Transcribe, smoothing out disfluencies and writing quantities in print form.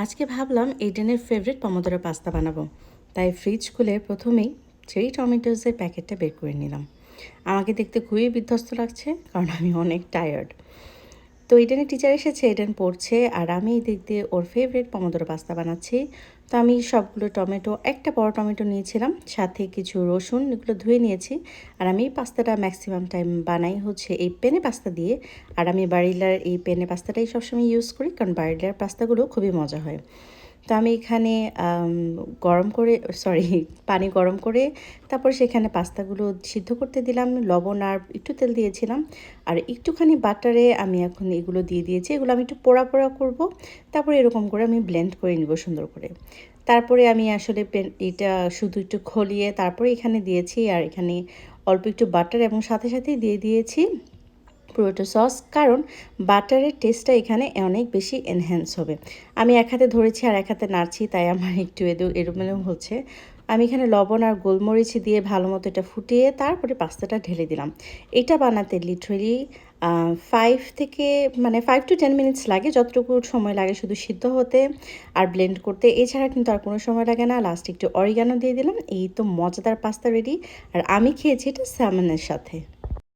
আজকে ভাবলাম এইডেনের favourite পমোদোরা pasta বানাবো, তাই ফ্রিজ খুলে প্রথমেই চেরি টমেটোসের প্যাকেটটা বের করে নিলাম। আমাকে দেখতে খুবই বিধ্বস্ত লাগছে কারণ আমি অনেক টায়ার্ড। তো ইডেনের টিচার এসেছে, ইডেন পড়ছে আর আমি এই দিক দিয়ে ওর ফেভারিট পমোদোরা পাস্তা বানাচ্ছি। তো আমি সবগুলো টমেটো, একটা বড় টমেটো নিয়েছিলাম, সাথে কিছু রসুন, এগুলো ধুয়ে নিয়েছি। আর আমি এই পাস্তাটা ম্যাক্সিমাম টাইম বানাই হচ্ছে এই পেনে পাস্তা দিয়ে। আর আমি বারিলার এই পেনে পাস্তাটাই সবসময় ইউজ করি, কারণ বারিলার পাস্তাগুলো খুবই মজা হয়। তো আমি এখানে গরম করে পানি গরম করে তারপর সেখানে পাস্তাগুলো সিদ্ধ করতে দিলাম, লবণ আর একটু তেল দিয়েছিলাম। আর একটুখানি বাটারে আমি এখন এগুলো দিয়ে দিয়েছি, এগুলো আমি একটু পোড়া পোড়া করবো। তারপরে এরকম করে আমি ব্লেন্ড করে নিব সুন্দর করে। তারপরে আমি আসলে এটা শুধু একটু খলিয়ে তারপরে এখানে দিয়েছি, আর এখানে অল্প একটু বাটার এবং সাথে সাথেই দিয়ে দিয়েছি পুরোটা সস, কারণ বাটারের টেস্টটা এখানে অনেক বেশি এনহ্যান্স হবে। আমি এক হাতে ধরেছি আর এক হাতে নাড়ছি, তাই আমার একটু এলোমেলো হচ্ছে। আমি এখানে লবণ আর গোলমরিচ দিয়ে ভালো মতো এটা ফুটিয়ে তারপরে পাস্তাটা ঢেলে দিলাম। এটা বানাতে লিটারেলি 5 to 10 মিনিটস লাগে, যতটুকু সময় লাগে শুধু সিদ্ধ হতে আর ব্লেন্ড করতে, এছাড়া কিন্তু আর কোনো সময় লাগে না। লাস্টে একটু অরিগানো দিয়ে দিলাম, এই তো মজাদার পাস্তা রেডি। আর আমি খেয়েছি এটা স্যালমনের সাথে।